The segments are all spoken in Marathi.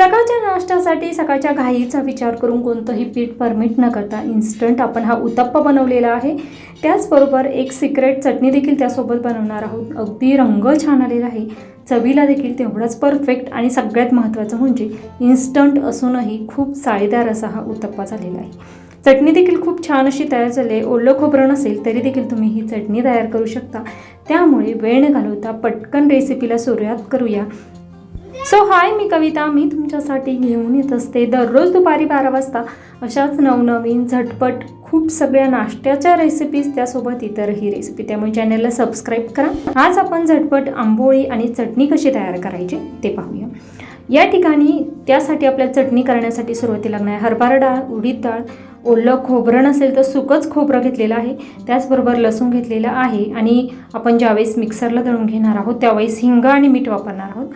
सकाळच्या नाश्त्यासाठी सकाळच्या घाईचा विचार करून कोणतंही पीठ परमिट न करता इन्स्टंट आपण हा उत्तप्पा बनवलेला आहे। त्याचबरोबर एक सिक्रेट चटणी देखील त्यासोबत बनवणार आहोत। अगदी रंग छान आलेला आहे, चवीला देखील तेवढाच परफेक्ट आणि सगळ्यात महत्त्वाचं म्हणजे इन्स्टंट असूनही खूप साळीदार असा हा उत्तप्पा झालेला आहे। चटणी देखील खूप छान अशी तयार झाली आहे। ओलं खोबरं नसेल तरी देखील तुम्ही ही चटणी तयार करू शकता। त्यामुळे वेळ न घालवता पटकन रेसिपीला सुरुवात करूया। हाय, मी कविता। मी तुमच्यासाठी घेऊन येत असते दररोज दुपारी 12 वाजता अशाच नवनवीन झटपट खूप सगळ्या नाश्त्याच्या रेसिपीज, त्यासोबत इतरही रेसिपी। त्यामुळे चॅनलला सबस्क्राईब करा। आज आपण झटपट आंबोळी आणि चटणी कशी तयार करायची ते पाहूया। या ठिकाणी त्यासाठी आपल्याला चटणी करण्यासाठी सुरुवातीला लागणार आहे हरभरा डाळ, उडीद डाळ, ओलं खोबरं नसेल तर सुकंच खोबरं घेतलेलं आहे, त्याचबरोबर लसूण घेतलेलं आहे आणि आपण ज्यावेळेस मिक्सरला दळून घेणार आहोत त्यावेळेस हिंग आणि मीठ वापरणार आहोत।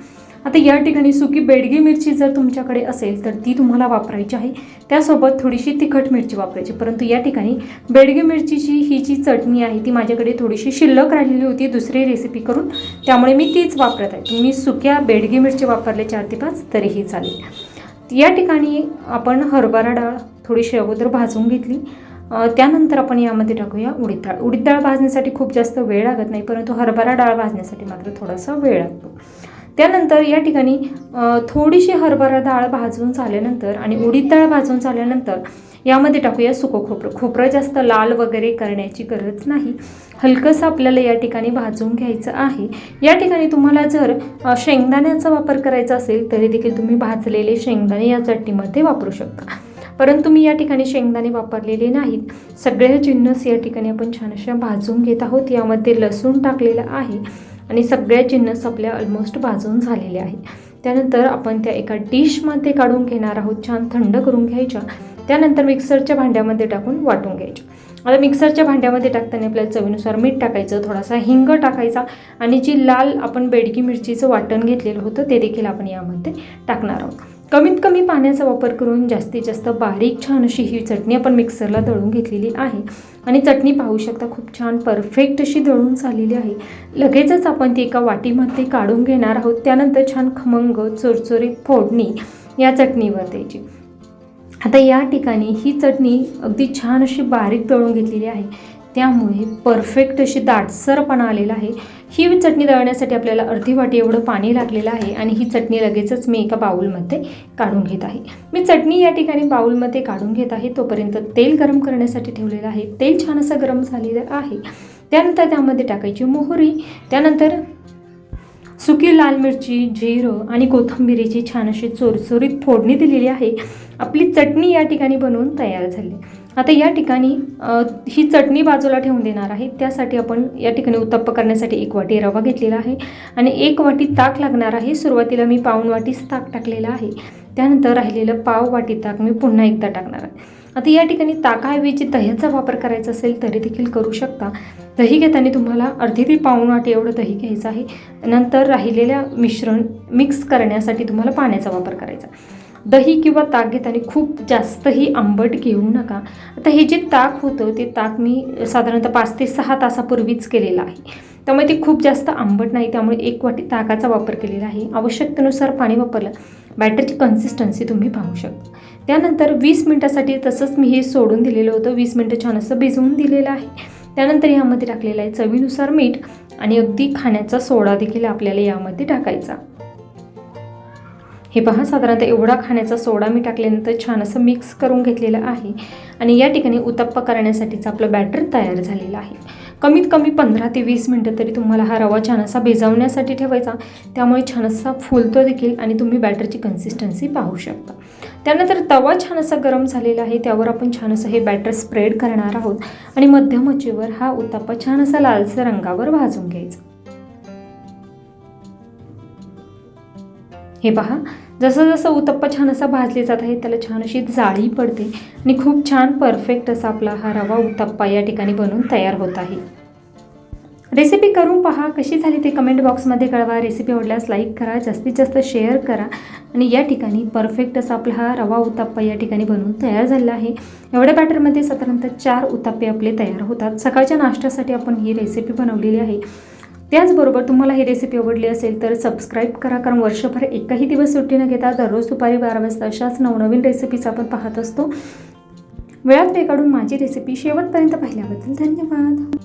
आता या ठिकाणी सुकी बेडगी मिरची जर तुमच्याकडे असेल तर ती तुम्हाला वापरायची आहे, त्यासोबत थोडीशी तिखट मिरची वापरायची। परंतु या ठिकाणी बेडगी मिरचीची ही जी चटणी आहे ती माझ्याकडे थोडीशी शिल्लक राहिलेली होती दुसरी रेसिपी करून, त्यामुळे मी तीच वापरत आहे। तुम्ही सुक्या बेडगी मिरची वापरले 4 ते 5 तरीही चालेल। या ठिकाणी आपण हरभरा डाळ थोडीशी अगोदर भाजून घेतली, त्यानंतर आपण यामध्ये टाकूया उडीद डाळ। उडीद डाळ भाजण्यासाठी खूप जास्त वेळ लागत नाही, परंतु हरभरा डाळ भाजण्यासाठी मात्र थोडासा वेळ लागतो। त्यानंतर या ठिकाणी थोडीशी हरभरा डाळ भाजून झाल्यानंतर आणि उडीद डाळ भाजून झाल्यानंतर यामध्ये टाकूया सुकं खोबरं। खोबरं जास्त लाल वगैरे करण्याची गरज नाही, हलकंसं आपल्याला या ठिकाणी भाजून घ्यायचं आहे। या ठिकाणी तुम्हाला जर शेंगदाण्याचा वापर करायचा असेल तरी देखील तुम्ही भाजलेले शेंगदाणे या चटणीमध्ये वापरू शकता, परंतु मी या ठिकाणी शेंगदाणे वापरलेले नाहीत। सगळे जिन्नस या ठिकाणी आपण छान अशा भाजून घेत आहोत। यामध्ये लसूण टाकलेला आहे आणि सगळ्या जिन्नस आपल्या ऑलमोस्ट भाजून झालेले आहे। त्यानंतर आपण त्या एका डिशमध्ये काढून घेणार आहोत, छान थंड करून घ्यायच्या। त्यानंतर मिक्सरच्या भांड्यामध्ये टाकून वाटून घ्यायच्या। आता मिक्सरच्या भांड्यामध्ये टाकताना आपल्याला चवीनुसार मीठ टाकायचं, थोडासा हिंग टाकायचा आणि जी लाल आपण बेडगी मिरचीचं वाटण घेतलेलं होतं ते देखील आपण यामध्ये टाकणार आहोत। कमीत कमी पाण्याचा वापर करून जास्तीत जास्त बारीक छान अशी ही चटणी आपण मिक्सरला दळून घेतलेली आहे आणि चटणी पाहू शकता खूप छान परफेक्ट अशी दळून झालेली आहे। लगेचच आपण ती एका वाटीमध्ये काढून घेणार आहोत। त्यानंतर छान खमंग चुरचुरीत फोडणी या चटणीवर द्यायची। आता या ठिकाणी ही चटणी अगदी छान अशी बारीक दळून घेतलेली आहे, त्यामुळे परफेक्ट अशी दाटसरपणा आलेला आहे। ही चटणी दळण्यासाठी आपल्याला अर्धी वाटी एवढं पाणी लागलेलं आहे आणि ही चटणी लगेचच मी एका बाउलमध्ये काढून घेत आहे। मी चटणी या ठिकाणी बाउलमध्ये काढून घेत आहे, तोपर्यंत तेल गरम करण्यासाठी ठेवलेलं आहे। तेल छान असं गरम झालेलं आहे। त्यानंतर त्यामध्ये टाकायची मोहरी, त्यानंतर सुकी लाल मिरची, जिरं आणि कोथिंबिरीची छान अशी चुरचुरीत फोडणी दिलेली आहे। आपली चटणी या ठिकाणी बनवून तयार झाली। आता या ठिकाणी ही चटणी बाजूला ठेवून देणार आहे। त्यासाठी आपण या ठिकाणी उत्तप्पा करण्यासाठी 1 वाटी रवा घेतलेला आहे आणि 1 वाटी ताक लागणार आहे। सुरुवातीला मी पाऊण वाटीच ताक टाकलेलं आहे, त्यानंतर राहिलेलं पाव वाटी ताक मी पुन्हा एकदा टाकणार आहे। आता या ठिकाणी ताकाऐवजी दह्याचा वापर करायचा असेल तरी देखील करू शकता। दही घेताना तुम्हाला अर्धी ते पाऊण वाटी एवढं दही घ्यायचं आहे। नंतर राहिलेल्या मिश्रण मिक्स करण्यासाठी तुम्हाला पाण्याचा वापर करायचा। दही किंवा ताक घेताना खूप जास्तही आंबट घेऊ नका। आता हे जे ताक होतं ते ताक मी साधारणतः 5 ते 6 तासापूर्वीच केलेलं आहे, त्यामुळे ते खूप जास्त आंबट नाही, त्यामुळे 1 वाटी ताकाचा वापर केलेला आहे। आवश्यकतेनुसार पाणी वापरलं। बॅटरची कन्सिस्टन्सी तुम्ही पाहू शकता। त्यानंतर 20 मिनिटासाठी तसंच मी हे सोडून दिलेलं होतं, 20 मिनिटं छान असं भिजवून दिलेलं आहे। त्यानंतर यामध्ये टाकलेलं आहे चवीनुसार मीठ आणि अगदी खाण्याचा सोडा देखील आपल्याला यामध्ये टाकायचा। हे पहा, साधारणतः एवढा खाण्याचा सोडा मी टाकल्यानंतर छान असं मिक्स करून घेतलेलं आहे आणि या ठिकाणी उत्तप्पा करण्यासाठीचं आपलं बॅटर तयार झालेलं आहे। कमीत कमी 15 ते 20 मिनिटं तरी तुम्हाला हा रवा छान असा भिजवण्यासाठी ठेवायचा, त्यामुळे छान असा फुलतो देखील आणि तुम्ही बॅटरची कन्सिस्टन्सी पाहू शकता। त्यानंतर तवा छान असा गरम झालेला आहे, त्यावर आपण छान असं हे बॅटर स्प्रेड करणार आहोत आणि मध्यम आचेवर हा उत्तप्पा छान असा लालसर रंगावर भाजून घ्यायचा। हे पहा, जसं जसं उत्तप्पा छान असा भाजले जात आहे त्याला छान अशी जाळी पडते आणि खूप छान परफेक्ट असा आपला हा रवा उत्तप्पा या ठिकाणी बनून तयार होत आहे। रेसिपी करून पहा, कशी झाली ते कमेंट बॉक्समध्ये कळवा। रेसिपी आवडल्यास लाईक करा, जास्तीत जास्त शेअर करा आणि या ठिकाणी परफेक्ट असा आपला हा रवा उत्तप्पा या ठिकाणी बनवून तयार झालेला आहे। एवढ्या बॅटरमध्ये साधारणतः 4 उत्तप्पे आपले तयार होतात। सकाळच्या नाश्त्यासाठी आपण ही रेसिपी बनवलेली आहे। त्याचबरोबर तुम्हाला ही रेसिपी आवडली असेल तर सबस्क्राईब करा, कारण वर्षभर एकही दिवस सुट्टी न घेता दररोज दुपारी 12 वाजता अशाच नवनवीन रेसिपीज आपण पाहत असतो. वेळात वेळ काढून माझी रेसिपी शेवटपर्यंत पाहिल्याबद्दल धन्यवाद.